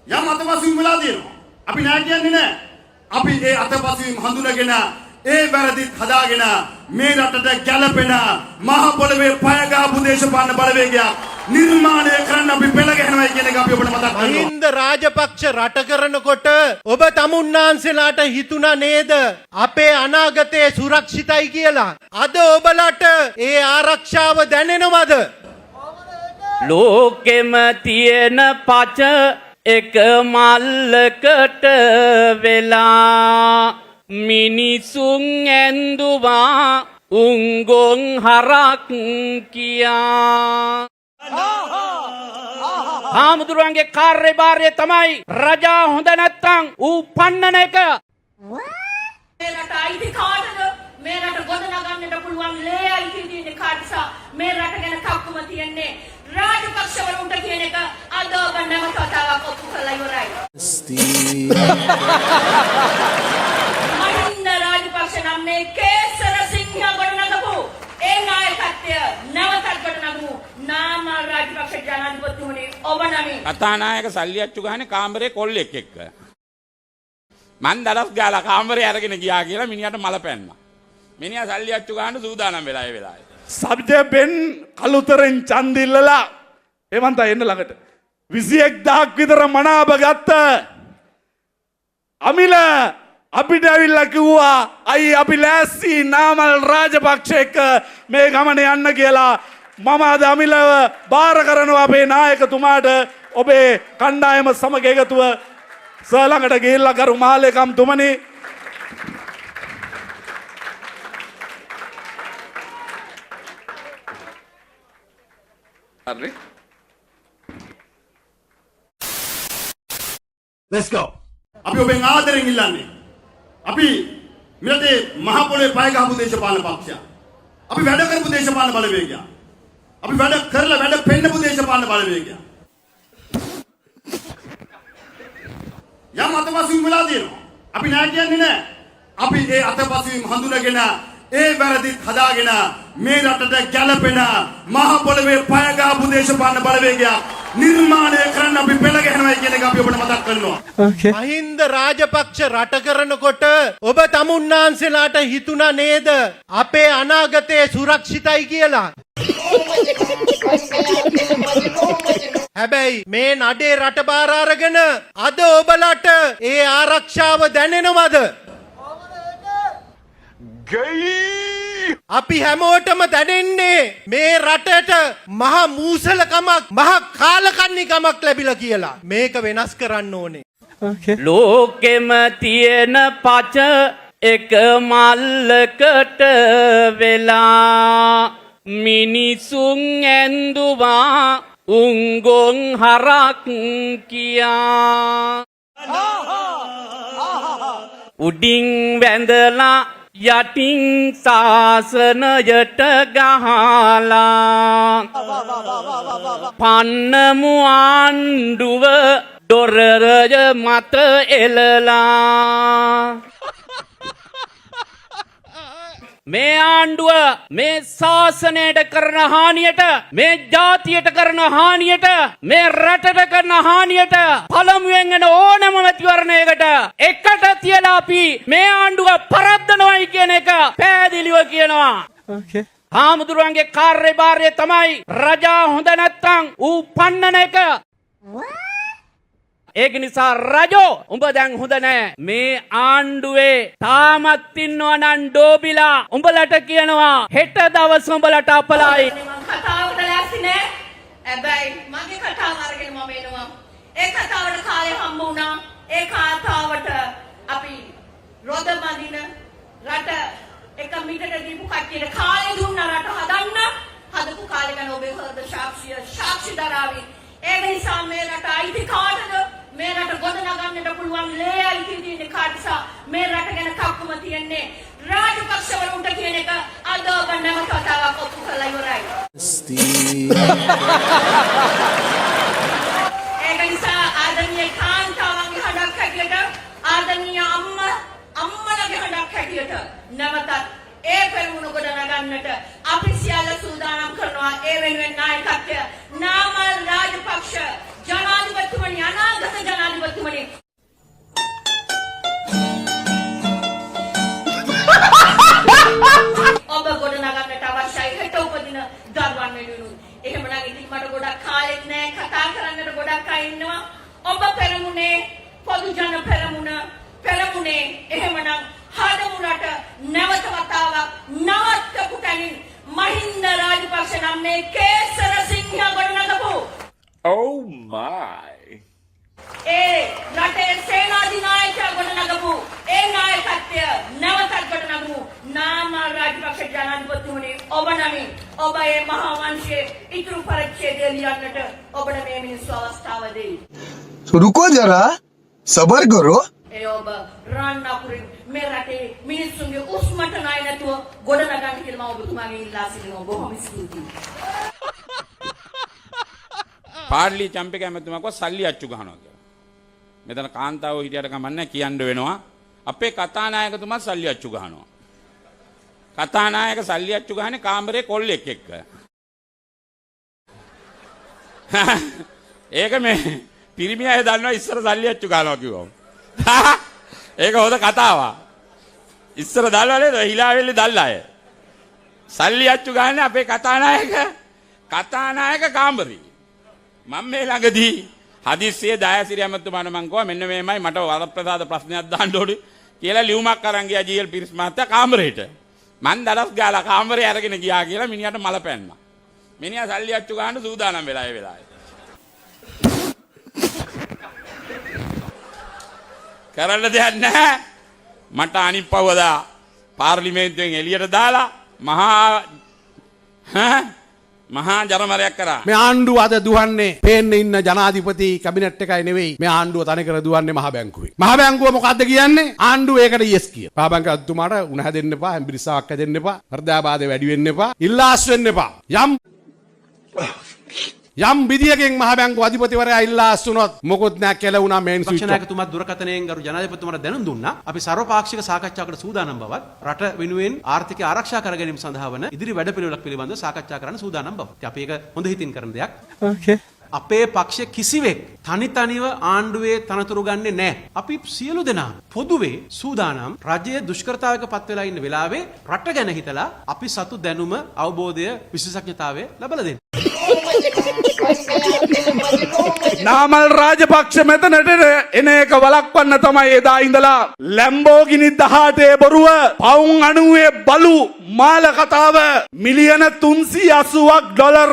යම් අතපසුවීම් වෙලා තියෙනවා. අපි නෑ කියන්නේ නෑ. අපි ඒ අතපසුවීම් හඳුනගෙන ඒ වැරදි හදාගෙන මේ රටට ගැළපෙන මහ පොළවේ පය ගහපු දේශපාලන බලවේගයක් නිර්මාණය කරන්න අපි පෙළ ගැහෙනවා කියන එක අපි ඔබට මතක් කරනවා. මහින්ද රාජපක්ෂ රට කරනකොට ඔබ තමුන්නාන්සේලාට හිතුණා නේද අපේ අනාගතය සුරක්ෂිතයි කියලා? අද ඔබලට ඒ ආරක්ෂාව දැනෙනවද? ලෝකෙම තියෙන පච එක මල්ලකට වෙලා මිනිසුන් ඇඳුවා උංගොන් හරක් කියා. හාමුදුරුවන්ගේ කාර්යභාරය තමයි රජා හොඳ නැත්තම් ඌ පන්නන එක. මේ රට අයිති කාටද? මේ රට ගොඩනගන්නට පුළුවන් ලේ අයිති තියෙන කාටසා මේ රට ගැන කක්කුම තියෙන්නේ රාජපක්ෂවරුන්ට කියන එක අද ඔබ නැවත වතාවක් ඔප්පු කරලා ඉවරයි. මහින්ද රාජපක්ෂ නම් මේ කේසර සිංහ ගොඩනගපු ඒ නායකත්වය නැවතත් ගොඩනගමු. නාම රාජපක්ෂ ජනාධිපතිතුමනි ඔබ නමින් කතානායක සල්ලියච්චු ගහන්නේ කාමරේ කොල්ලෙක් එක්ක. මං දරස් ගාලා කාමරේ අරගෙන ගියා කියලා මිනිහට මල පැන්නා. මිනිහා සල්ලියච්චු ගහන්න සූදානම් වෙලා ඒ වෙලාවේ. සබ්ජෙබෙන් කළුතරෙන් චන්දිල්ලලා එවන්තා එන්න ළඟට 21000ක් විතර මනාප ගත්ත අමිල අපිට ඇවිල්ලා කිව්වා අයි අපි ලෑස්ති නාමල් රාජපක්ෂ එක්ක මේ ගමන යන්න කියලා. මම අද අමිලව බාර කරනවා අපේ නායකතුමාට. ඔබේ කණ්ඩායම සමග එකතුව සර් ළඟට ගිහිල්ලා කරු මාලේකම් තුමනි Let's go. අපි ඔබෙන් ආදරෙන් ඉල්ලන්නේ. අපි මෙතේ මහ පොළේ පය ගහපු දේශපාලන පක්ෂය. අපි වැඩ කරපු දේශපාලන බලවේගය. අපි වැඩ කරලා වැඩ පෙන්නපු දේශපාලන බලවේගය. යම් අතපසුවීම් වෙලා තියෙනවා. අපි නෑ කියන්නේ නෑ. අපි ඒ අතපසුවීම් හඳුනගෙන ඒ වැරදි හදාගෙන මේ රටට ගැළපෙන මහ පොළවේ පය ගහපු දේශපාලන බලවේගයක් නිර්මාණය කරන්න අපි පෙළ ගැහෙනවා කියන එක අපි ඔබට මතක් කරනවා. මහින්ද රාජපක්ෂ රට කරනකොට ඔබ තමුන්නාන්සේලාට හිතුණා නේද අපේ අනාගතය සුරක්ෂිතයි කියලා? හැබැයි මේ නඩේ රට බාර අරගෙන අද ඔබලට ඒ ආරක්ෂාව දැනෙනවද? අපි හැමෝටම දැනෙන්නේ මේ රටට මහ මූසලකමක් මහ කාලකන්නිකමක් ලැබිලා කියලා. මේක වෙනස් කරන්න ඕනේ. ලෝකෙම තියෙන පච එක මල්ලකට වෙලා මිනිසුන් ඇඳුවා උංගොන් හරක් කියා. උඩින් වැඳලා යටින් සාසනයට ගහලා පන්නමු ආණ්ඩුව දොරරය මත එලලා. මේ ආණ්ඩුව මේ ශාසනයට කරන හානියට, මේ ජාතියට කරන හානියට, මේ රටට කරන හානියට පළමුවෙන් එන ඕනම මැතිවරණයකට එකට තියලා අපි මේ ආණ්ඩුව පරද්දනවායි කියන එක පැහැදිලිව කියනවා. හාමුදුරුවන්ගේ කාර්යභාරය තමයි රජා හොඳ නැත්තම් ඌ පන්නන එක. ඒක නිසා රජෝ උඹ දැන් හොඳ නෑ. මේ ආණ්ඩුවේ තාමත් ඉන්නවා නම් ඩෝබිලා උඹලට කියනවා හෙට දවස් උඹලට අපලයි. කතාවට ලෑස්ති නෑ. හැබැයි මගේ කතාව අරගෙන මම එනවා. ඒ කතාවට කාලේ හම්බ වුණා. ඒ කතාවට අපි රොද බඳින රට එක මීටර දීපු කට්ටියට කාලේ දුන්න රට හදන්න හදපු කාලේ ගැන ඔබේ හෘද සාක්ෂි දරාවි. ඒක නිසා මේ රට අයිති කාටද? මේ රට ගොඩනගන්නට පුළුවන් ලේ අයිති තියෙන කාටසා මේ රට ගැන කක්කුම තියෙන්නේ රාජපක්ෂවරුන්ට කියන එක අද ඔබ නැවත වතාවක් ඔප්පු කරලා ඉවරයි. ඒක නිසා ආදරණීය කාන්තාවන්ගේ හඬක් හැටියට, ආදරණීය අම්මලගේ හඬක් හැටියට නැවතත් ඒ පෙරමුණ ගොඩනගන්නට අපි සියල්ල සූදානම් කරනවා. ඒ වෙනුවෙන් නායකත්වය නාමල් රාජපක්ෂ ජනාධිපතිතුමනි, අනාගත ජනාධිපති කාලෙත් නෑ කතා කරන්නට ගොඩක් අය ඉන්නවා. ඔබ පෙරමුණේ පොදු ජන පෙරමුණේ එහෙමනම් හදමුණට නැවත වතාවක් නවත්තපු තැනින් මහින්ද රාජපක්ෂ නම් මේ කේසර සිංහයා ගොඩනගපු Oh my. ඒ රටේ සේනාධිනායකයා ගොඩනගපු ඒ නායකත්වය නැවතත් ගොඩනගමු. නාමල් රාජපක්ෂ ජනාධිපතිතුමනි, ඔබ නමින් ඔබ ඒ මහා වංශයේ ඉතුරු පරිච්ඡේදය ලියන්නට ඔබට මේ මිනිස්සු අවස්ථාව දෙයි. तो रुको जरा सबर करो. ඒ ඔබ රන් අකුරින් මේ රටේ මිනිස්සුන්ගේ උස්මට ණය නැතුව ගොඩනගන්න කියලා මම ඔබතුමාගෙන් ඉල්ලා සිටිනවා. බොහොම ස්තුතියි. පාර්ලි චැම්පියන් කැමතුමක් සල්ලි අච්චු ගහනවා කියලා. මෙතන කාන්තාවෝ හිටියට කමන්නේ කියන්න වෙනවා. අපේ කතානායකතුමා සල්ලි අච්චු ගහනවා. කතානායක සල්ලි අච්චු ගහන්නේ කාමරේ කොල්ලෙක් එක්ක. ඒක මේ පිරිමි අය දන්නවා ඉස්සර සල්ලි අච්චු ගහනවා කිව්වම. ඒක හොඳ කතාවක්. ඉස්සර දැල්ලා නේද හිලාවෙල්ලි දැල්ලා අය. සල්ලි අච්චු ගහන්නේ අපේ කතානායක කාමරේ. මම මේ ළඟදී හදිස්සියේ දයාසිරි ඇමතුමාට මං කිව්වා මෙන්න මේමයි මට වරප්‍රසාද ප්‍රශ්නයක් දාන්න ඕනේ කියලා ලියුමක් අරන් ගියා ජීඑල් පිරිස් මහත්තයා කාමරේට. මං දඩස් ගාලා කාමරේ අරගෙන ගියා කියලා මිනිහට මල පැන්නා. මිනිහා සල්ලි අච්චු ගන්න සූදානම් වෙලා ඒ වෙලාවේ. කරන්න දෙයක් නැහැ. මට අනිත් පවදා පාර්ලිමේන්තුවෙන් එළියට දාලා මහා ජනමරයක් කරා. මේ ආණ්ඩුව අද දුවන්නේ පේන්න ඉන්න ජනාධිපති කැබිනට් එකයි නෙවෙයි. මේ ආණ්ඩුව තනිකර දුවන්නේ මහ බැංකුවේ. මහ බැංකුව මොකද්ද කියන්නේ? ආණ්ඩුව ඒකට yes කිය. මහ බැංකුව අධිතුමාට උණ හැදෙන්න එපා, හැම්බිරිස්සාවක් හැදෙන්න එපා, හෘදයාබාධය වැඩි වෙන්න එපා, ඉල්ලාස් වෙන්න එපා. යම් විදියකින් මහ බැංකුව අධිපතිවරයා ඉල්ලාස් වුණොත් මොකොත් නෑ කියලා වුණා මේන් ස්විච්. පක්ෂනායකතුමා දුරකථනයෙන් ගරු ජනාධිපතිතුමාට දැනුම් දුන්නා. අපි සර්වපාක්ෂික සාකච්ඡාවකට සූදානම් බවත් රට වෙනුවෙන් ආර්ථිකය ආරක්ෂා කර ගැනීම සඳහා වන ඉදිරි වැඩපිළිවෙලක් පිළිබඳව සාකච්ඡා කරන්න සූදානම් බව. අපි ඒක හොඳ හිතින් කරන දෙයක්. අපේ පක්ෂ කිසිවෙක් තනිව ආණ්ඩුවේ තනතුරු ගන්නෙ නැහැ. අපි සියලු දෙනා පොදුවේ සූදානම් රජයේ දුෂ්කරතාවයක පත් වෙලා ඉන්න වෙලාවේ රට ගැන හිතලා අපි සතු දැනුම අවබෝධය විශේෂඥතාවය ලබලා දෙන්න. නාමල් රාජපක්ෂ මෙතනට එන එක වළක්වන්න තමයි එදා ඉඳලා ලැම්බෝගිනි 18 බොරුව පවුන් 90 බලු මාල කතාව මිලියන 380ක් ඩොලර්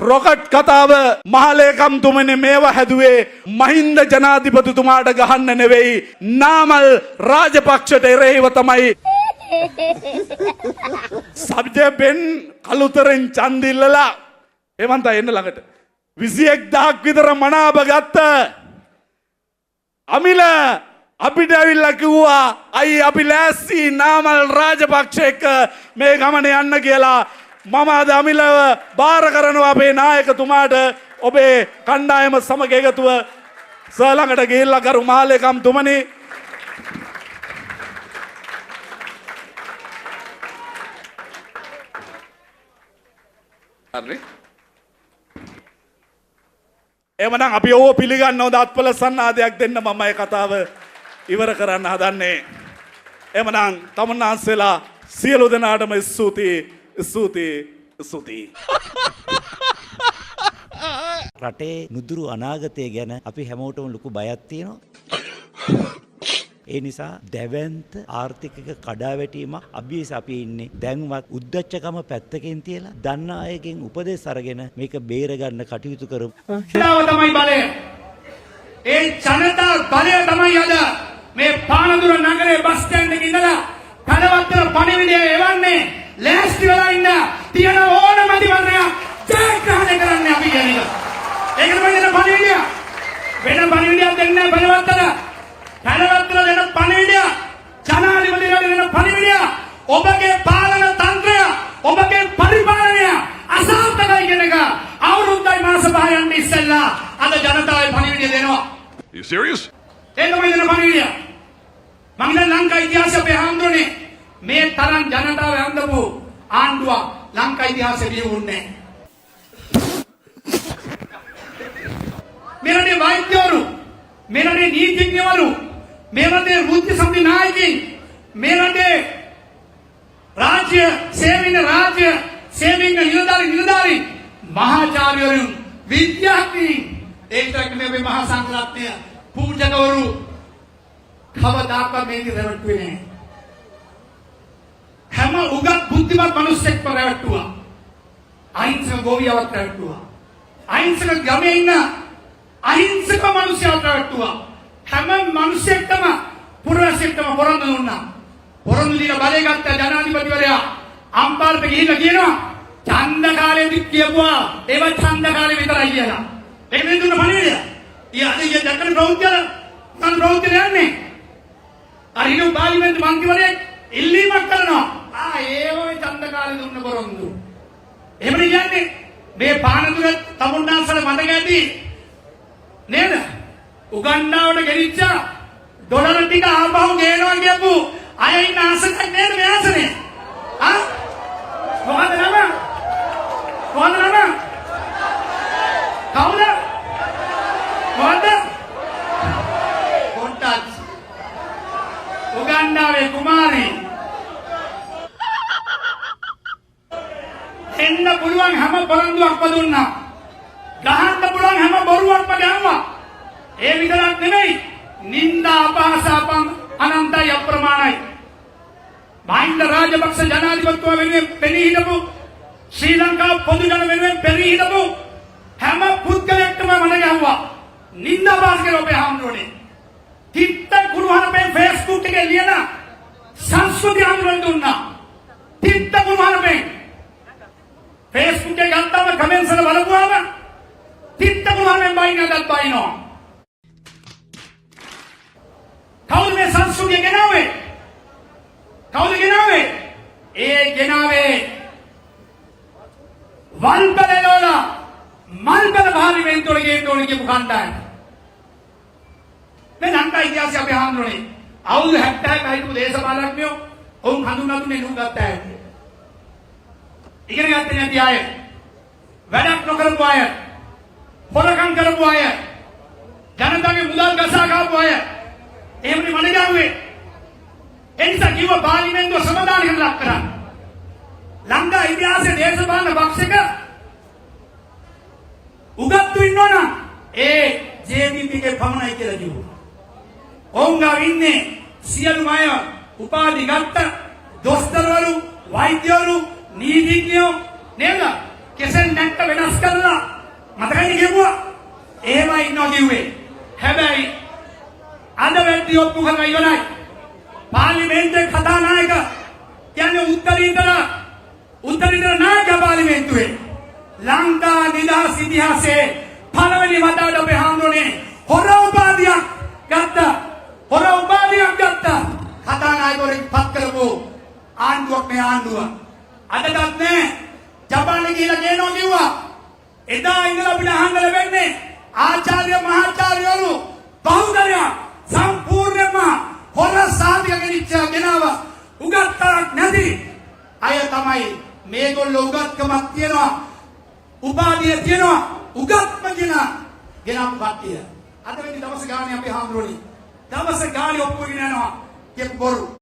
රොකට් කතාව මහලේකම්තුමනි මේවා හැදුවේ මහින්ද ජනාධිපතිතුමාට ගහන්න නෙවෙයි නාමල් රාජපක්ෂට එරෙහිව තමයි. සබ්ජෙබෙන් කළුතරෙන් ඡන්දිල්ලලා එවන්තා එන්න ළඟට 21000ක් විතර මනාප ගත්ත අමිල අපිට ඇවිල්ලා කිව්වා අයි අපි ලෑස්ති නාමල් රාජපක්ෂ එක්ක මේ ගමන යන්න කියලා. මම අද අමිලව බාර කරනවා අපේ නායකතුමාට ඔබේ කණ්ඩායම සමග එකතුව සර් ළඟට ගිහිල්ලා කරු මහලේකම්තුමනි හරි එමනම් අපි ඕව පිළිගන්න හොඳ අත්පල සන්නාදයක් දෙන්න මම මේ කතාව ඉවර කරන්න හදන්නේ. එමනම් තමුන්නාන්සේලා සියලු දෙනාටම ස්තුතියි. රටේ නුදුරු අනාගතය ගැන අපි හැමෝටම ලොකු බයක් තියෙනවා. ඒ නිසා දැවැන්ත ආර්ථික කඩාවැටීමක් අභියස අපි ඉන්නේ. දැන්වත් උද්දච්චකම පැත්තකින් තියලා දන්න අයගෙන් උපදෙස් අරගෙන මේක බේරගන්න කටයුතු කරමු. තමයි බලය. ඒ ජනතා බලය තමයි අද මේ පානදුර නගරේ බස් ස්ටෑන්ඩ් එකේ ඉඳලා කඩවත්තර පණිවිඩය එවන්නේ. ලෑස්ති වෙලා ඉන්න තියෙන ඕනම අධිවරණයක් ජයග්‍රහණය කරන්න අපි කියන එක. ඒක තමයි දෙන පණිවිඩය. වෙන පණිවිඩයක් දෙන්නේ නැහැ බලවත්තර. කඩවත්තර දෙන පණිවිඩය ජනාධිපතිතුමාට දෙන පණිවිඩය ඔබගේ පාලන තන්ත්‍රය ඔබගේ පරිපාලනය අසාර්ථකයි කියන එක අවුරුද්දයි මාස 5 යන්න ඉස්සෙල්ලා අද ජනතාවේ පණිවිඩය දෙනවා. You serious? ඒක තමයි දෙන පණිවිඩය. මම දැන් ලංකා ඉතිහාසය අපේ හඳුනන්නේ මේ තරම් ජනතාව හඳපු ආණ්ඩුව ලංකා ඉතිහාසෙ ලියුන්නේ. මෙරටේ වෛද්‍යවරු, මෙරටේ නීතිඥවරු, මෙරටේ වෘත්ති සමිති නායකයින්, මෙරටේ රාජ්‍ය සේවීන නිලධාරී මහාචාර්යවරුන් විද්‍යාඥයින් ඒකට මේ මහා සංඝරත්නය පූජකවරු කවදාකවත් මේක රැවටුවේ නැහැ. හැම උගත් බුද්ධිමත් මිනිස්සෙක්ම රැවටුවා. අහිංසක ගෝවියවත් රැවටුවා. අහිංසක ගමේ ඉන්න අහිංසක මිනිස්සුන්ට රැවටුවා. හැම මිනිස්සෙක්ටම පුරවැසියෙක්ටම පොරොන්දු දුන්නා. පොරොන්දු දීලා බලය ගත්ත ජනාධිපතිවරයා අම්පාරට ගිහිල්ලා කියනවා ඡන්ද කාලෙදිත් කියපුවා ඒව ඡන්ද කාලෙ විතරයි කියලා. ඒක නෙවෙයි දුන්න පණිවිඩය. ඊ දැක්කන ප්‍රවෘත්ති යන්නේ. අර හිටු පාර්ලිමේන්තු මන්ත්‍රීවරයෙක් ඉල්ලීමක් කරනවා. ඒව ඡන්ද කාලෙ දුන්න පොරොන්දු. එහෙමනේ කියන්නේ මේ පානදුර තමුන්නාන්සල මතක ඇති නේද? උගන්ඩාවට ගෙනිච්ච ඩොලර් ටික ආපහු ගේනවා කියපු අය ඉන්න ආසනයි නේද මේ ආසනේ? මොකද නම? කවුද? කොන්ටාච් උගන්ඩාවේ කුමාරී එන්න පුළුවන් හැම පොරොන්දුවක්ම දුන්නා. ගහන්න පුළුවන් හැම බොරුවක්ම ගහුවා. ඒ විතරක් නෙමෙයි නින්දා අපහාස අනන්තයි අප්‍රමාණයි. මහින්ද රාජපක්ෂ ජනාධිපතිතුමා වෙනුවෙන් පෙනී හිටපු ශ්‍රී ලංකා පොදු ජන වෙනුවෙන් පෙනී හිටපු හැම පුද්ගලයෙක්ටම මඩ ගැහුවා. නින්දා අපහාස කළා ඔබේ හාමුදුරනේ. තිත්ත කුරුහරුපේ Facebook එකේ ලියන සංස්කෘතිය හඳුන්වන්න දුන්නා. තිත්ත කුරුහරුපේ Facebook එකේ ගත්තම කමෙන්ට්ස් වල බලපුවාම තිත්ත කුරුහරුපෙන් බයින්නටත් බයිනවා. කවුද මේ සංස්කෘතිය ගෙනාවේ? කවුද ගෙනාවේ? ඒ ගෙනාවේ වල්පලවල මල්පල පාර්ලිමේන්තුවල ගේන්න ඕනේ කියපු කණ්ඩායම. මේ ලංකා ඉතිහාසය අපි හඳුනන්නේ. අවුරුදු 70ක හිටපු දේශපාලඥයෝ ඔවුන් හඳුන්වා දුන්නේ නුගත් අය. ඉගෙන ගත්තේ නැති අය. වැඩක් නොකරපු අය. හොරකම් කරපු අය. ජනතාවගේ මුදල් ගසා කාපු අය. එහෙමනේ මම ගාවේ. එනිසා කිව්ව පාර්ලිමේන්තුව සමාදානයකට ලක් කරන්න. ලංකා ඉතිහාසයේ දේශපාලන පක්ෂයක උගත්තු ඉන්නවනම් ඒ ජේ.වී.පී ගේ පමණයි කියලා කිව්වා. ඔවුන්ගා ඉන්නේ සියලුම අය උපාධි ගත්ත දොස්තරවරු, වෛද්‍යවරු, නීතිඥයෝ නේද? කෙසෙන් නැක්ක වෙනස් කරලා මතකයි කියුවා. එහෙමයි ඉන්නවා කිව්වේ. හැබැයි අද වෙද්දී ඔප්පු කරලා ඉවරයි. පාර්ලිමේන්තුවේ කතානායක කියන්නේ උත්තරීතර නායක පාර්ලිමේන්තුවේ ලංකා නිදහස් ඉතිහාසයේ පළවෙනි වතාවට අපේ හාමුදුරනේ හොර උපාධියක් ගත්ත කතානායකවරයෙක් පත් කරපු ආණ්ඩුවක් මේ ආණ්ඩුව. අදටත් නෑ ජපානයේ කියලා කියනවා කිව්වා. එදා ඉඳලා අපිට අහන්න ලැබෙන්නේ ආචාර්ය මහාචාර්යවරු බහුතරයක් සම්පූර්ණයෙන්ම හොර සාධක ගෙනාව උගත්කමක් නැති අය තමයි මේගොල්ලෝ. උගත්කමක් තියනවා, උපාධිය තියනවා, උගත්ම ගෙනාපු කට්ටිය. අද වෙනි දවස් ගානේ අපි හාමුදුරනේ දවස් ගානේ ඔප්පුගෙන යනවා කියපු බොරු.